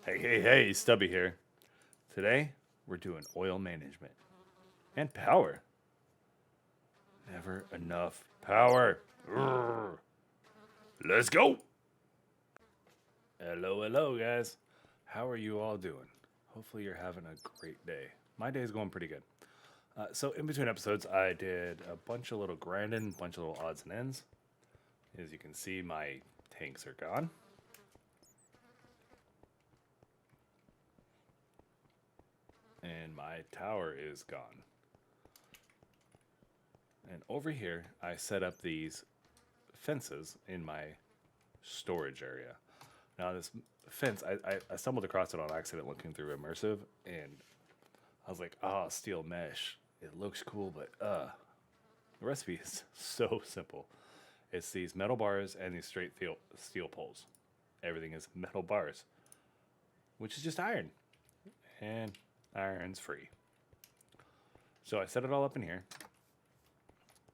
Hey, Stubby here. Today, we're doing oil management and power. Never enough power. Urgh. Let's go. Hello, guys. How are you all doing? Hopefully, you're having a great day. My day is going pretty good. So, in between episodes, I did a bunch of little grinding, a bunch of little odds and ends. As you can see, my tanks are gone. And my tower is gone. And over here, I set up these fences in my storage area. Now, this fence, I stumbled across it on accident looking through Immersive, and I was like, oh, steel mesh. It looks cool, but the recipe is so simple. It's these metal bars and these straight steel poles. Everything is metal bars, which is just iron. And iron's free. So I set it all up in here.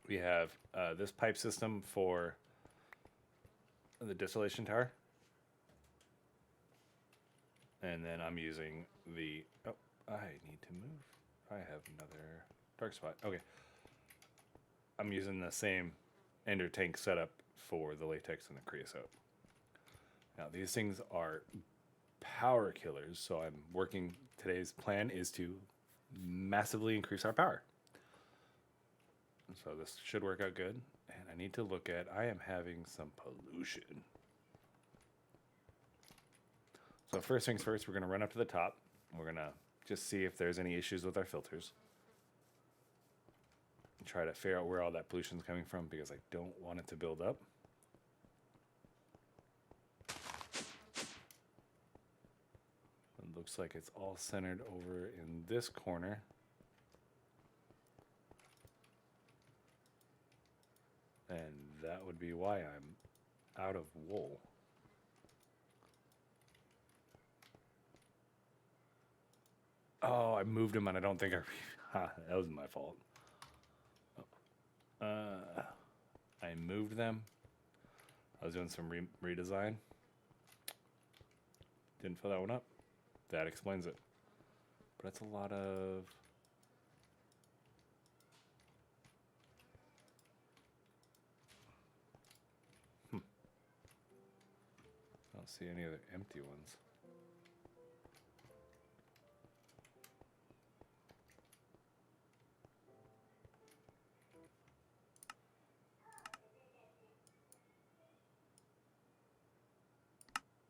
We have this pipe system for the distillation tower. And then I'm using the... Oh, I need to move. I have another dark spot. Okay. I'm using the same ender tank setup for the latex and the creosote. Now, these things are power killers, so I'm working... Today's plan is to massively increase our power. So this should work out good. And I need to look at... I am having some pollution. So first things first, we're going to run up to the top. We're going to just see if there's any issues with our filters. And try to figure out where all that pollution is coming from because I don't want it to build up. It looks like it's all centered over in this corner. And that would be why I'm out of wool. Oh, I moved them and I don't think that was my fault. I moved them. I was doing some redesign. Didn't fill that one up. That explains it. But that's a lot of... I don't see any other empty ones.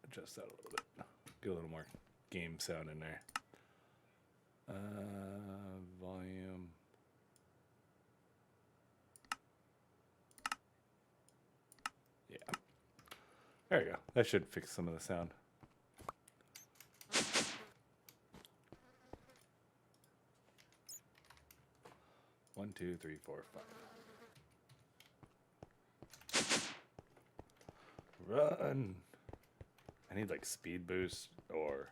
Adjust that a little bit. Get a little more game sound in there. Volume. Yeah. There you go. That should fix some of the sound. One, two, three, four, five. Run! I need like speed boost or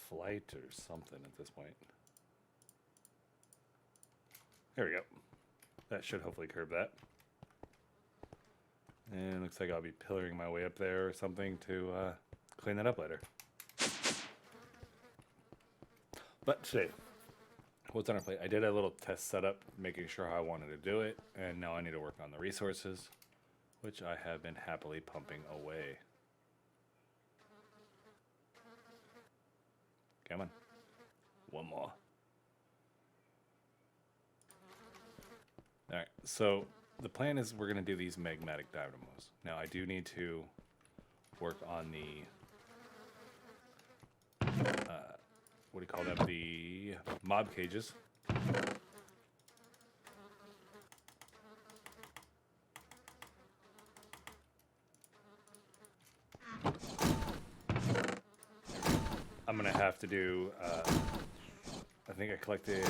flight or something at this point. There we go. That should hopefully curb that. And it looks like I'll be pillaring my way up there or something to clean that up later. But today, what's on our plate? I did a little test setup, making sure how I wanted to do it. And now I need to work on the resources, which I have been happily pumping away. Come on. One more. Alright, so the plan is we're going to do these magmatic dynamos. Now, I do need to work on the... what do you call them? The mob cages. I'm going to have to do... I think I collected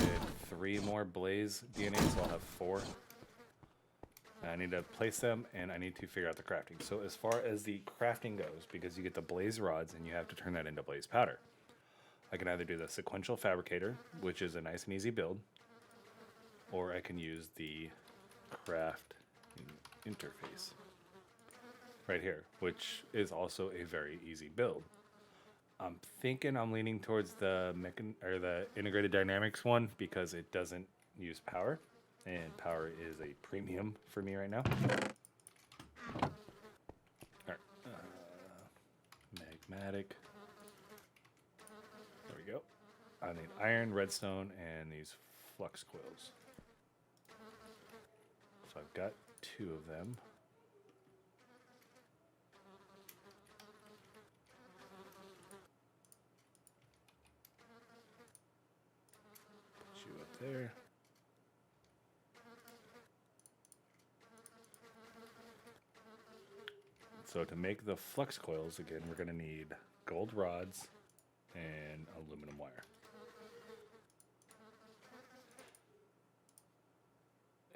3 more blaze DNA, so I'll have 4. I need to place them, and I need to figure out the crafting. So as far as the crafting goes, because you get the blaze rods, and you have to turn that into blaze powder, I can either do the sequential fabricator, which is a nice and easy build, or I can use the craft interface right here, which is also a very easy build. I'm thinking I'm leaning towards the the integrated dynamics one because it doesn't use power, and power is a premium for me right now. All right, magmatic. There we go. I need iron, redstone, and these flux coils. So I've got 2 of them. Put you up there. So to make the flux coils, again, we're going to need gold rods and aluminum wire.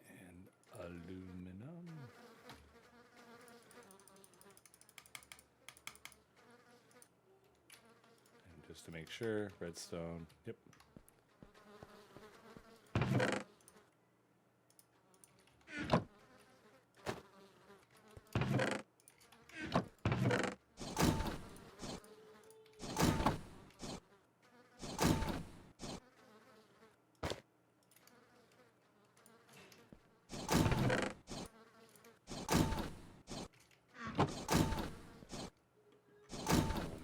And aluminum. And just to make sure, redstone. Yep.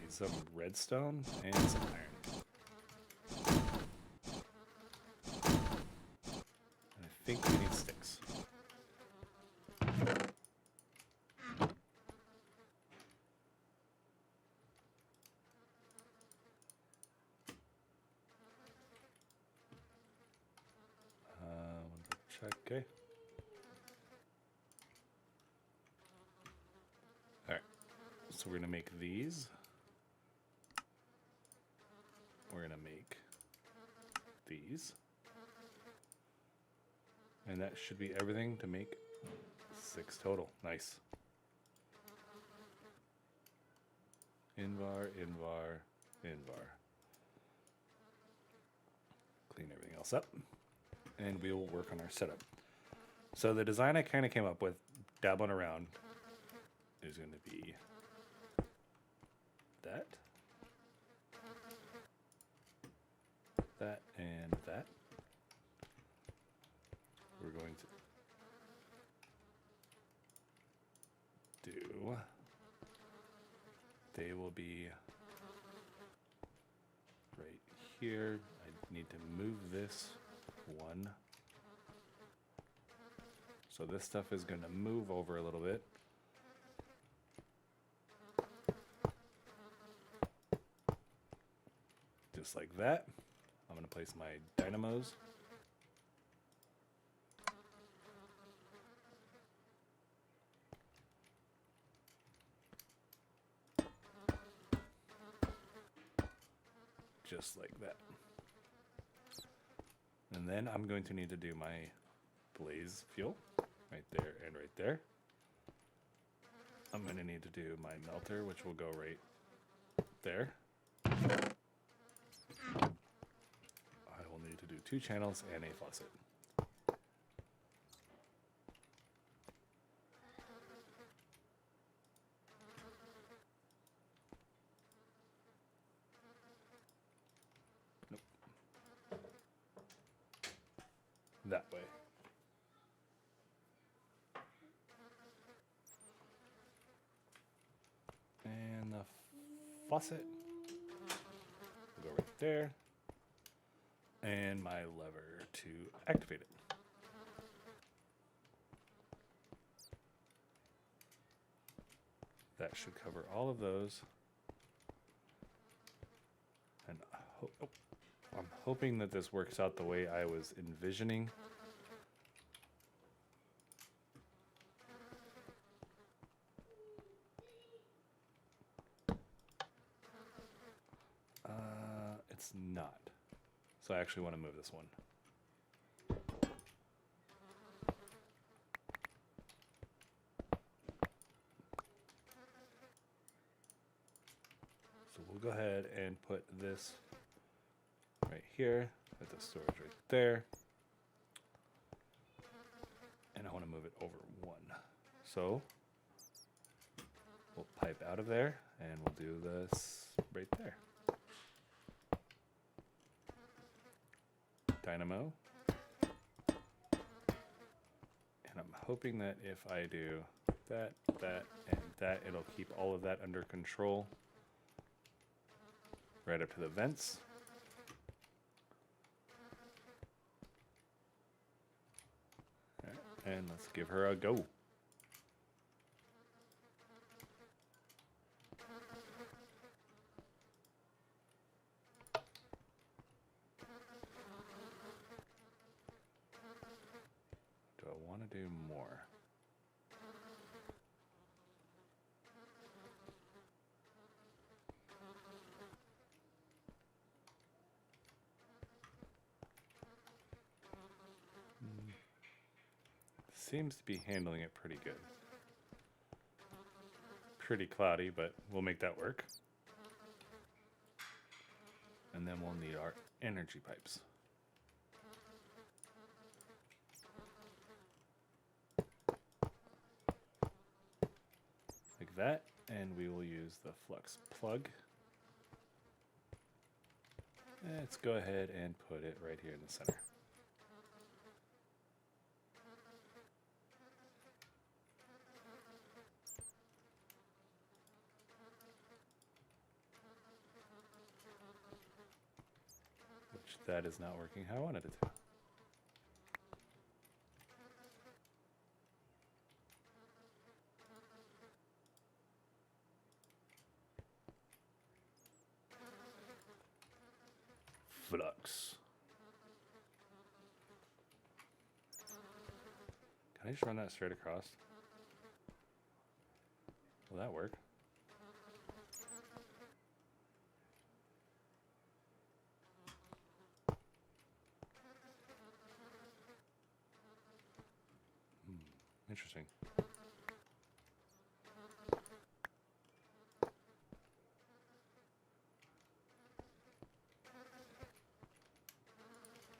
Some redstone and some iron. And I think we need sticks. Check, okay. Alright, so we're going to make these. We're going to make these. And that should be everything to make 6 total. Nice. Invar, invar, invar. Clean everything else up. And we will work on our setup. So the design I kind of came up with, dabbling around, is going to be that. That and that. We're going to do, they will be right here. I need to move this one. So this stuff is going to move over a little bit. Just like that. I'm going to place my dynamos. Just like that. And then I'm going to need to do my blaze fuel right there and right there. I'm going to need to do my melter, which will go right there. I will need to do 2 channels and a faucet. Nope. That way. And the faucet will go right there. And my lever to activate it. That should cover all of those. And I'm hoping that this works out the way I was envisioning. It's not. So I actually want to move this one. So we'll go ahead and put this right here, put the storage right there. And I want to move it over 1. So we'll pipe out of there and we'll do this right there. dynamo. And I'm hoping that if I do that, that, and that, it'll keep all of that under control. Right up to the vents. All right, and let's give her a go. Do I want to do more? Seems to be handling it pretty good. Pretty cloudy, but we'll make that work. And then we'll need our energy pipes. Like that, and we will use the flux plug. Let's go ahead and put it right here in the center. That is not working how I wanted it to. Flux. Can I just run that straight across? Will that work? Interesting.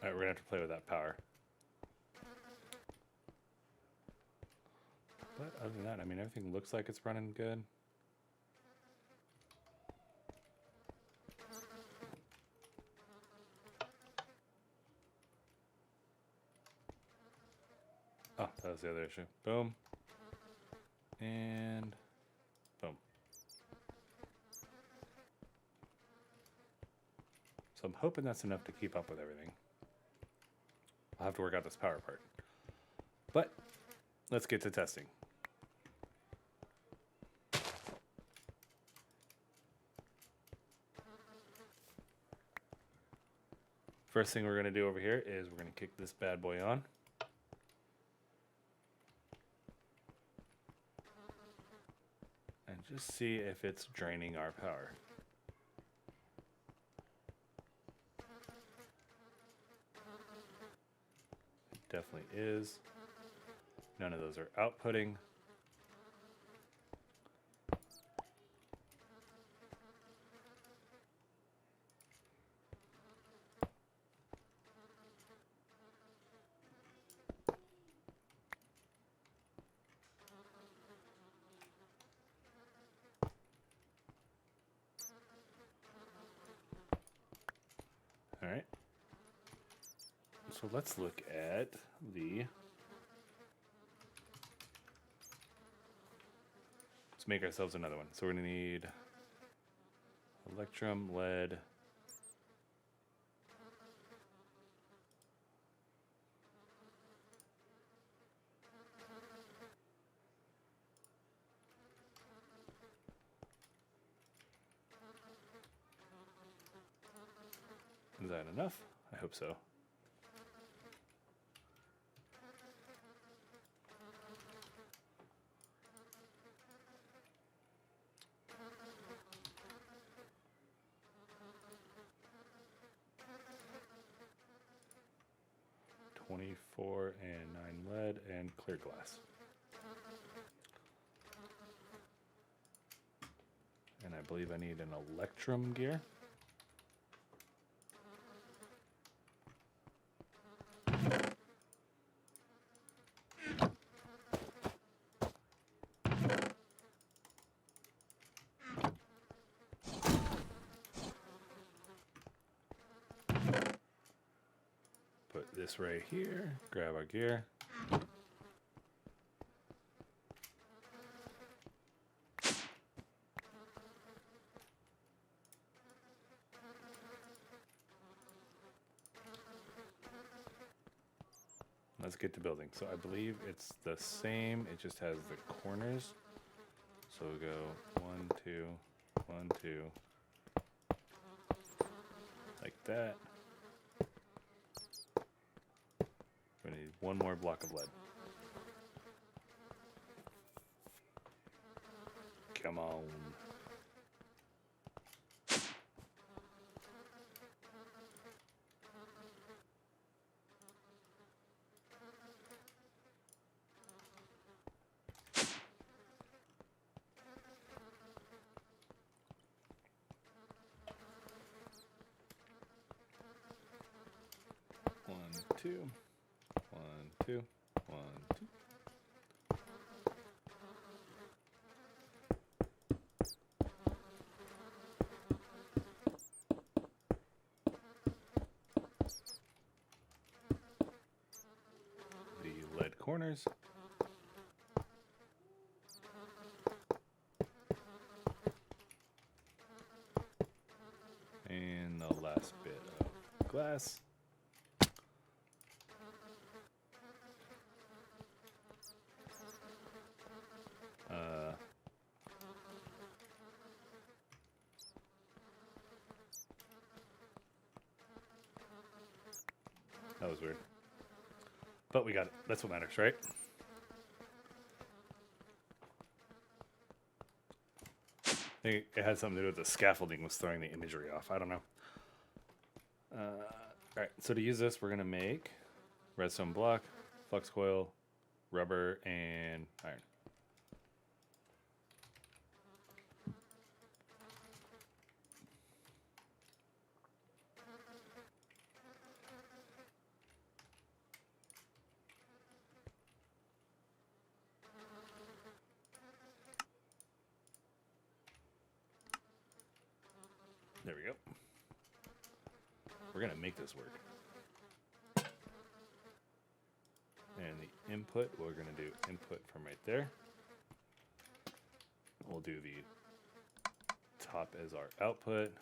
All right, we're gonna have to play with that power. But other than that, I mean, everything looks like it's running good. Oh, that was the other issue. Boom. And boom. So I'm hoping that's enough to keep up with everything. I'll have to work out this power part. But let's get to testing. First thing we're going to do over here is we're going to kick this bad boy on. And just see if it's draining our power. It definitely is. None of those are outputting. All right. So let's look at the... Let's make ourselves another one. So we're going to need electrum, lead, is that enough? I hope so. .24 and 9 lead and clear glass. And I believe I need an electrum gear. this right here, grab our gear. Let's get to building. So I believe it's the same, it just has the corners. So we'll go 1, 2, 1, 2, like that. We need one more block of lead. Come on. Two, 1, 2, 1, 2. The lead corners. And the last bit of glass. That was weird. But we got it. That's what matters, right? I think it had something to do with the scaffolding was throwing the imagery off. I don't know. Alright, so to use this, we're going to make redstone block, flux coil, rubber, and iron. There we go. We're going to make this work. And the input, we're going to do input from right there. We'll do the top as our output.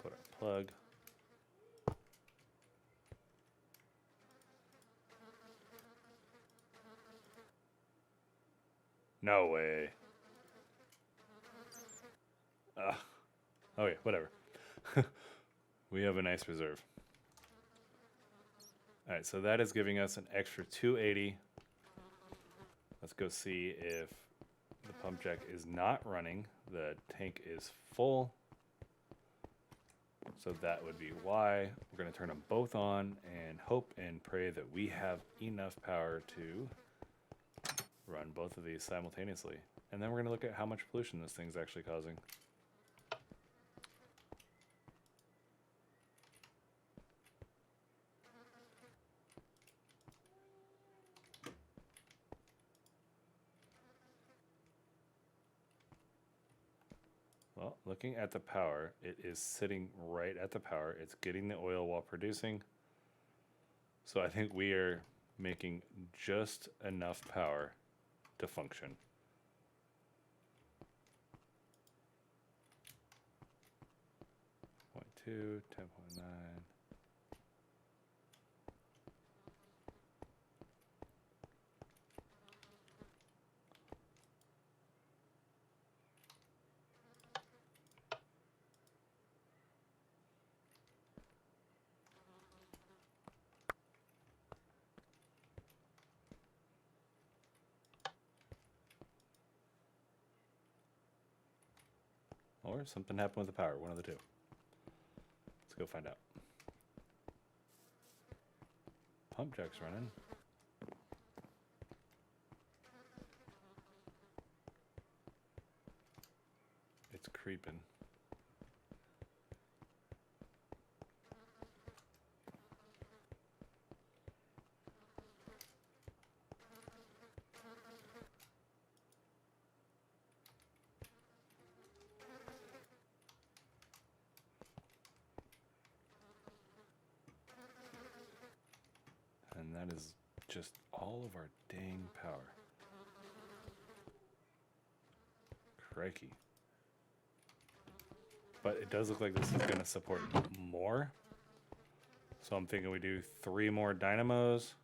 Put our plug. No way. Okay, whatever. We have a nice reserve. Alright, so that is giving us an extra 280. Let's go see if the pump jack is not running. The tank is full. So that would be why. We're going to turn them both on and hope and pray that we have enough power to run both of these simultaneously. And then we're going to look at how much pollution this thing's actually causing. Well, looking at the power, it is sitting right at the power. It's getting the oil while producing. So I think we are making just enough power to function. Point 2, 10.9. Or something happened with the power, one of the two. Let's go find out. Pump jack's running. It's creeping. That is just all of our dang power. Crikey. But it does look like this is going to support more. So I'm thinking we do 3 more dynamos.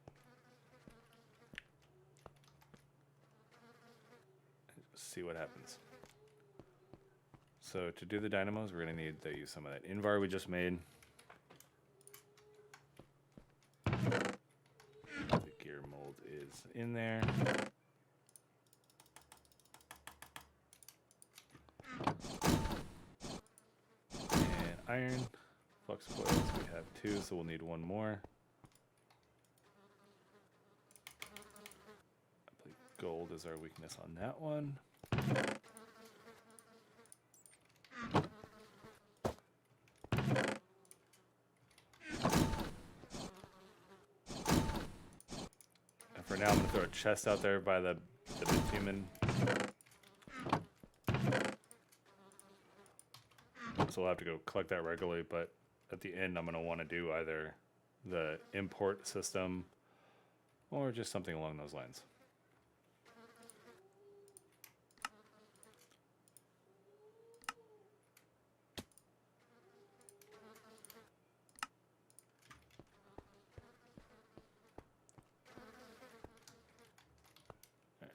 See what happens. So to do the dynamos, we're going to need to use some of that invar we just made. The gear mold is in there. And iron. Flux coils, we have 2, so we'll need 1 more. I believe gold is our weakness on that one. And for now, I'm going to throw a chest out there by the bitumen. So we'll have to go collect that regularly, but at the end, I'm going to want to do either the import system or just something along those lines. All right,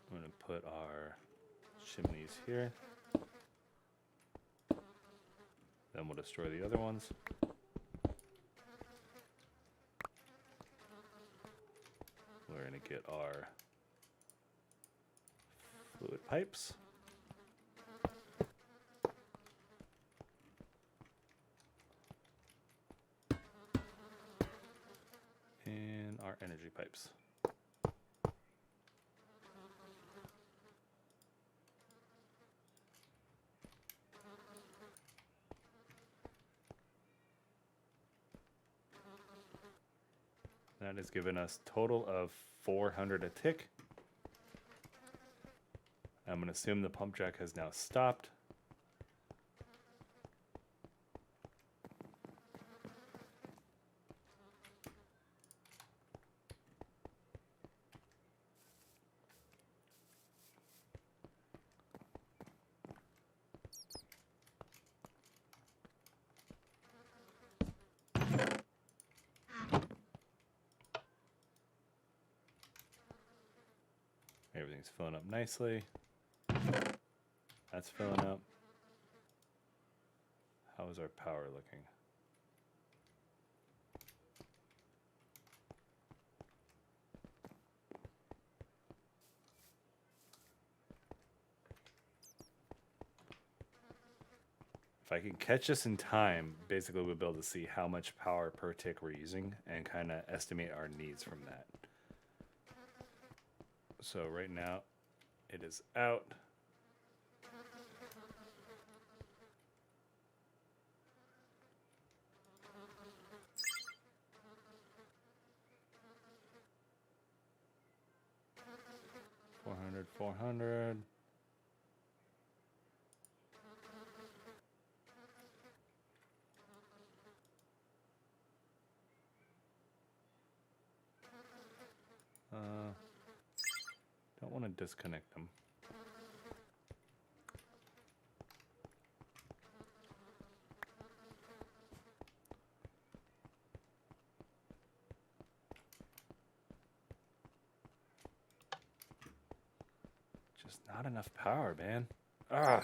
I'm going to put our chimneys here. Then we'll destroy the other ones. We're going to get our fluid pipes. And our energy pipes. That has given us total of 400 a tick. I'm going to assume the pump jack has now stopped. Everything's filling up nicely. That's filling up. How is our power looking? If I can catch this in time, basically we'll be able to see how much power per tick we're using and kind of estimate our needs from that. So right now it is out. $400, $400. Don't want to disconnect them. Just not enough power, man. Ah.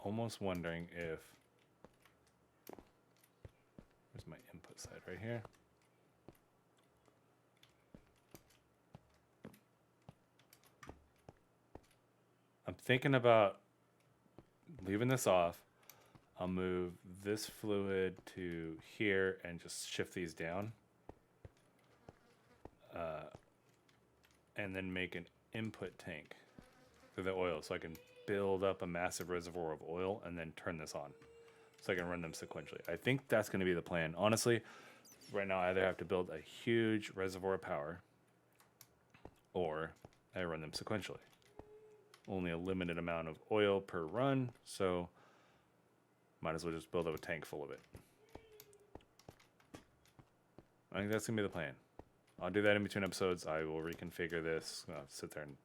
Almost wondering if, where's my input side right here? I'm thinking about leaving this off. I'll move this fluid to here and just shift these down. And then make an input tank for the oil so I can build up a massive reservoir of oil and then turn this on so I can run them sequentially. I think that's going to be the plan. Honestly, right now I either have to build a huge reservoir of power or I run them sequentially. Only a limited amount of oil per run, so might as well just build up a tank full of it. I think that's going to be the plan. I'll do that in between episodes. I will reconfigure this. I'll sit there and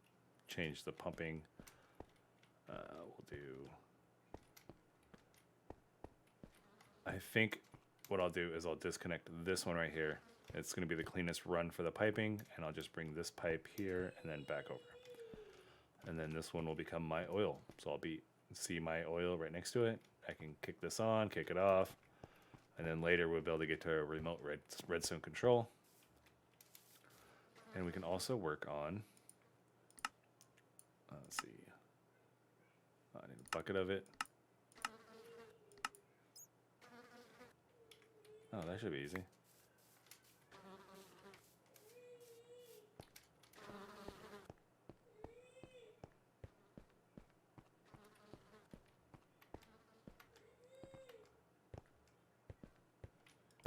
change the pumping. We'll do... I think what I'll do is I'll disconnect this one right here. It's going to be the cleanest run for the piping, and I'll just bring this pipe here and then back over. And then this one will become my oil. So I'll see my oil right next to it. I can kick this on, kick it off, and then later we'll be able to get to a remote redstone control. And we can also work on, let's see, I need a bucket of it. Oh, that should be easy.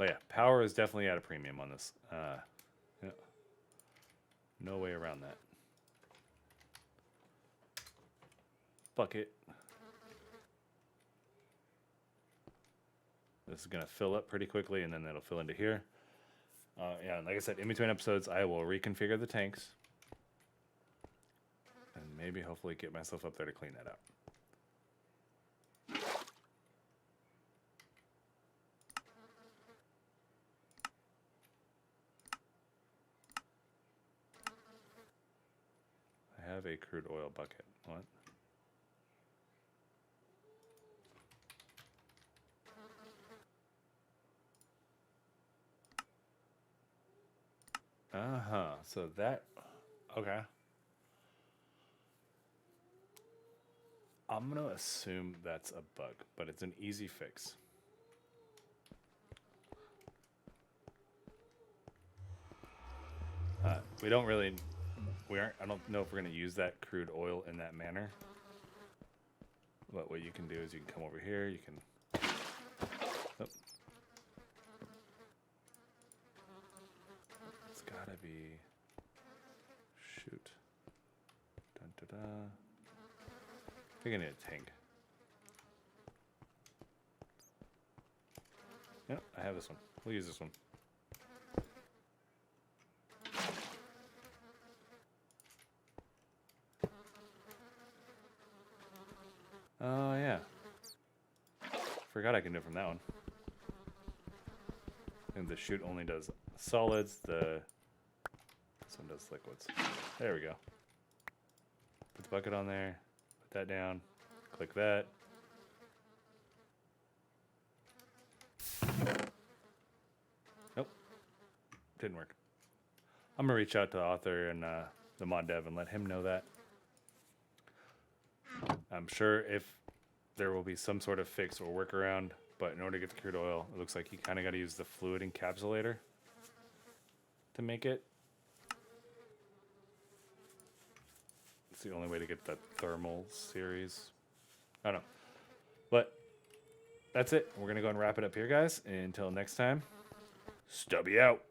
Oh yeah, power is definitely at a premium on this. Yeah. No way around that. Bucket. This is going to fill up pretty quickly, and then that'll fill into here. Yeah, like I said, in between episodes, I will reconfigure the tanks. And maybe, hopefully, get myself up there to clean that out. I have a crude oil bucket. What? Uh-huh. So that... Okay. I'm going to assume that's a bug, but it's an easy fix. We don't really... I don't know if we're going to use that crude oil in that manner. But what you can do is you can come over here, you can... Oh. It's gotta be... Shoot. Dun, da, da. I think I need a tank. Yep, I have this one. We'll use this one. Oh, yeah. Forgot I can do it from that one. And the chute only does solids, this one does liquids. There we go. Put the bucket on there, put that down, click that. Nope, didn't work. I'm gonna reach out to the author and the mod dev and let him know that. I'm sure if there will be some sort of fix or workaround, but in order to get the crude oil, it looks like you kind of got to use the fluid encapsulator to make it. It's the only way to get the thermal series. I don't know. But that's it. We're going to go and wrap it up here, guys. Until next time, Stubby out.